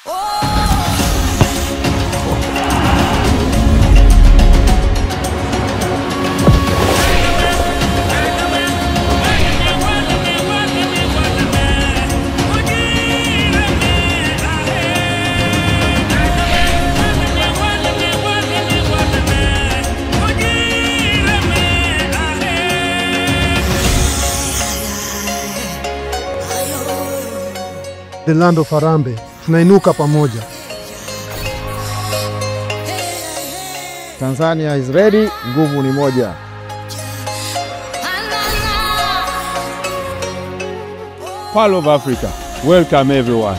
The land of Harambee, tunainuka pamoja. Tanzania is ready, nguvu ni moja. Pearl of Africa, welcome everyone.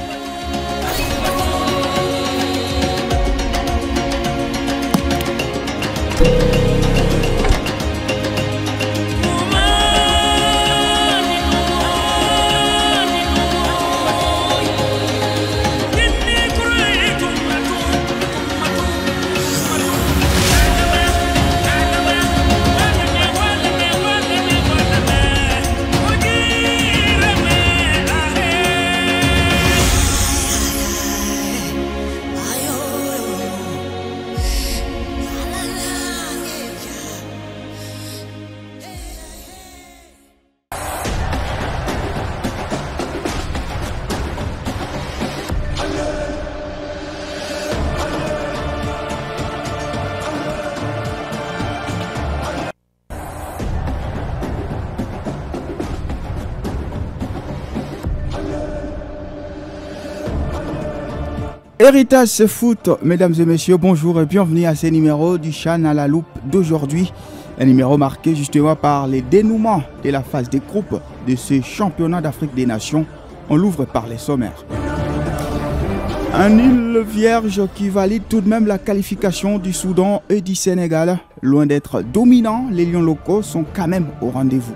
Héritage c'est foot, mesdames et messieurs, bonjour et bienvenue à ce numéro du CHAN à la loupe d'aujourd'hui. Un numéro marqué justement par les dénouements de la phase des groupes de ce championnat d'Afrique des Nations. On l'ouvre par les sommaires. Un île vierge qui valide tout de même la qualification du Soudan et du Sénégal. Loin d'être dominants, les lions locaux sont quand même au rendez-vous.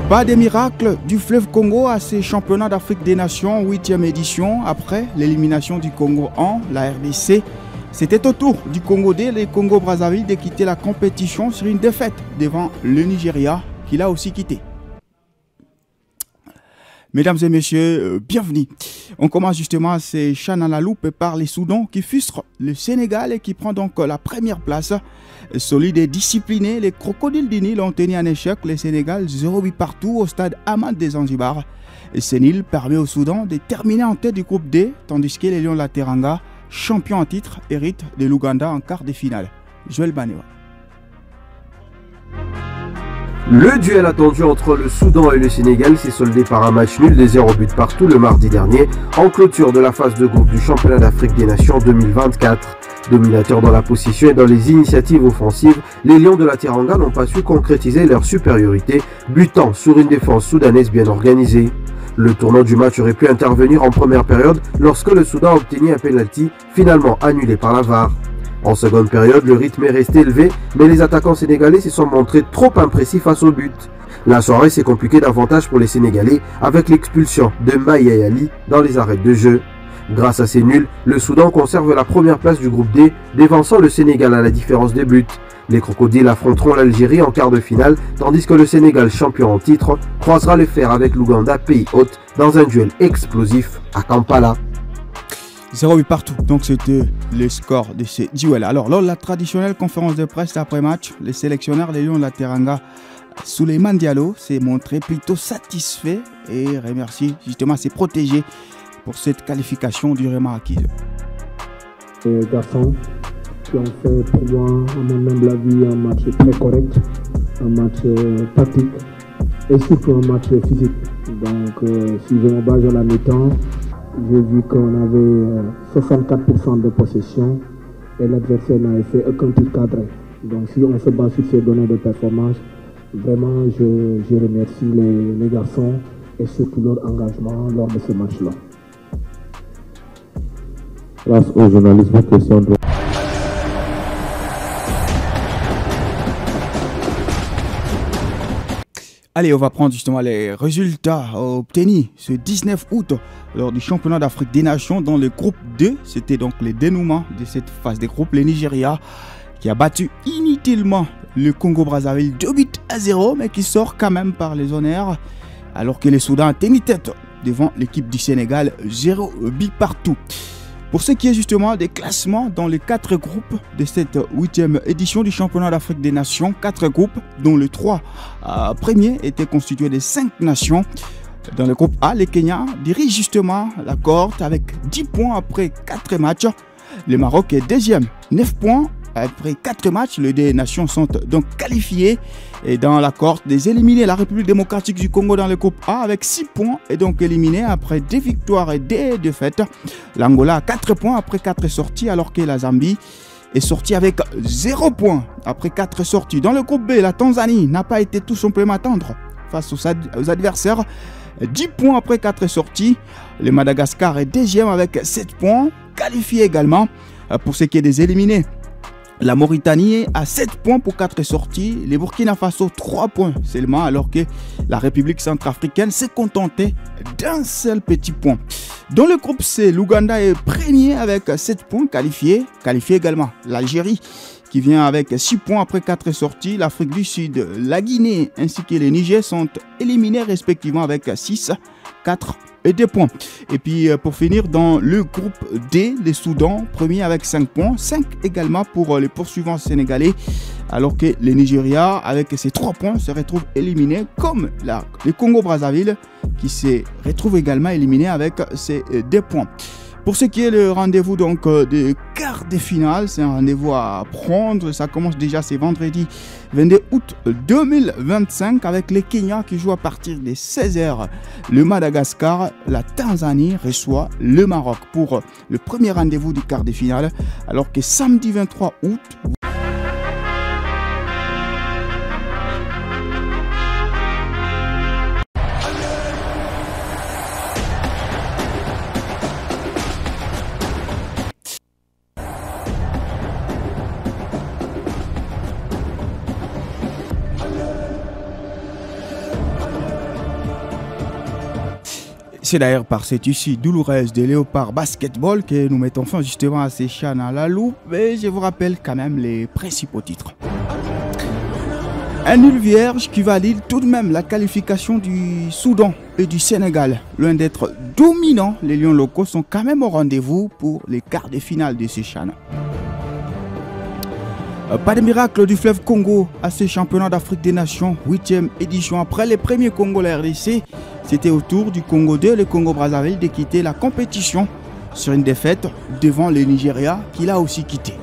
Pas des miracles du fleuve Congo à ces championnats d'Afrique des Nations, 8e édition. Après l'élimination du Congo en la RDC, c'était au tour du Congo D, les Congo-Brazzaville, de quitter la compétition sur une défaite devant le Nigeria, qu'il a aussi quitté. Mesdames et messieurs, bienvenue. On commence justement ces CHAN à la loupe par les Soudans qui frustrent le Sénégal et qui prend donc la première place. Solide et discipliné, les crocodiles du Nil ont tenu en échec le Sénégal 0-8 partout au stade Hamad des Zanzibar. Ce Nil permet au Soudan de terminer en tête du groupe D, tandis que les Lions de la Teranga, champions en titre, héritent de l'Ouganda en quart de finale. Joël Banewa. Le duel attendu entre le Soudan et le Sénégal s'est soldé par un match nul des 0 buts partout le mardi dernier, en clôture de la phase de groupe du championnat d'Afrique des Nations 2024. Dominateurs dans la possession et dans les initiatives offensives, les Lions de la Teranga n'ont pas su concrétiser leur supériorité, butant sur une défense soudanaise bien organisée. Le tournant du match aurait pu intervenir en première période lorsque le Soudan a obtenu un penalty, finalement annulé par la VAR. En seconde période, le rythme est resté élevé, mais les attaquants sénégalais se sont montrés trop imprécis face au but. La soirée s'est compliquée davantage pour les Sénégalais avec l'expulsion de Maïa Ali dans les arrêts de jeu. Grâce à ces nuls, le Soudan conserve la première place du groupe D, dévançant le Sénégal à la différence des buts. Les crocodiles affronteront l'Algérie en quart de finale, tandis que le Sénégal, champion en titre, croisera les fers avec l'Ouganda, pays hôte, dans un duel explosif à Kampala. 0-8 partout, donc c'était le score de ce duel. Alors, lors de la traditionnelle conférence de presse après-match, le sélectionneur des Lions de la Teranga, Souleymane Diallo, s'est montré plutôt satisfait et remercie justement ses protégés pour cette qualification durement acquise. Les garçons qui ont fait pour moi, à mon humble avis, un match très correct, un match tactique et surtout un match physique. Donc, si je me base à la mi-temps, j'ai vu qu'on avait 64% de possession et l'adversaire n'avait fait aucun tir cadré. Donc si on se base sur ces données de performance, vraiment je remercie les garçons et surtout leur engagement lors de ce match-là. Grâce au journalisme, question de... Allez, on va prendre justement les résultats obtenus ce 19 août lors du championnat d'Afrique des Nations dans le groupe 2. C'était donc le dénouement de cette phase des groupes. Le Nigeria qui a battu inutilement le Congo-Brazzaville 2-0, mais qui sort quand même par les honneurs. Alors que le Soudan a tenu tête devant l'équipe du Sénégal, 0 but partout. Pour ce qui est justement des classements dans les 4 groupes de cette 8e édition du championnat d'Afrique des Nations, 4 groupes dont les 3 premiers étaient constitués de 5 nations. Dans le groupe A, les Kenyans dirigent justement la cohorte avec 10 points après 4 matchs. Le Maroc est deuxième, 9 points. Après 4 matchs, les deux nations sont donc qualifiées. Et dans la cohorte des éliminés, la République démocratique du Congo dans le groupe A avec 6 points est donc éliminée après 2 victoires et 2 défaites. L'Angola a 4 points après 4 sorties alors que la Zambie est sortie avec 0 points après 4 sorties. Dans le groupe B, la Tanzanie n'a pas été tout simplement tendre face aux adversaires. 10 points après 4 sorties. Le Madagascar est deuxième avec 7 points, qualifié également. Pour ce qui est des éliminés, la Mauritanie a 7 points pour 4 sorties. Les Burkina Faso 3 points seulement alors que la République centrafricaine s'est contentée d'un seul petit point. Dans le groupe C, l'Ouganda est premier avec 7 points qualifié également. L'Algérie qui vient avec 6 points après 4 sorties. L'Afrique du Sud, la Guinée ainsi que le Niger sont éliminés respectivement avec 6, 4 et 2 points. Et puis pour finir, dans le groupe D, les Soudan, premier avec 5 points, 5 également pour les poursuivants sénégalais, alors que le Nigeria, avec ses 3 points, se retrouve éliminé, comme le Congo-Brazzaville, qui se retrouve également éliminé avec ses 2 points. Pour ce qui est le rendez-vous donc des quarts de finale, c'est un rendez-vous à prendre. Ça commence déjà ce vendredi 22 août 2025 avec les Kenyans qui jouent à partir des 16h. Le Madagascar, la Tanzanie reçoit le Maroc pour le premier rendez-vous du quart de finale. Alors que samedi 23 août... C'est d'ailleurs par cette issue douloureuse de Léopard Basketball que nous mettons fin justement à ces CHAN à la loupe. Mais je vous rappelle quand même les principaux titres. Un nul vierge qui valide tout de même la qualification du Soudan et du Sénégal. Loin d'être dominants, les Lions locaux sont quand même au rendez-vous pour les quarts de finale de ces CHAN. Pas de miracle du fleuve Congo à ce championnat d'Afrique des Nations, 8e édition. Après les premiers Congo, la RDC, c'était au tour du Congo 2, le Congo-Brazzaville, de quitter la compétition sur une défaite devant le Nigeria, qui l'a aussi quitté.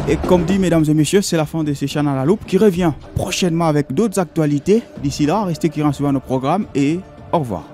Et comme dit, mesdames et messieurs, c'est la fin de ce CHAN à la loupe qui revient prochainement avec d'autres actualités. D'ici là, restez currents sur nos programmes et au revoir.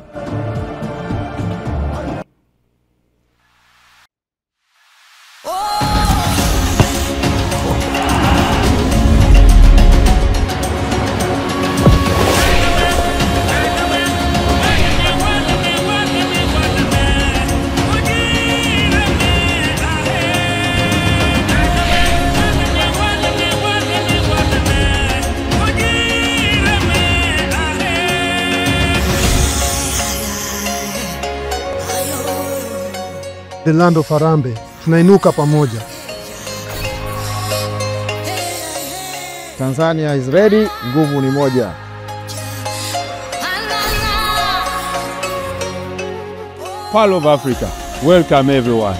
The land of Harambee, tunainuka pamoja. Tanzania is ready, nguvu ni moja. Pearl of Africa, welcome everyone.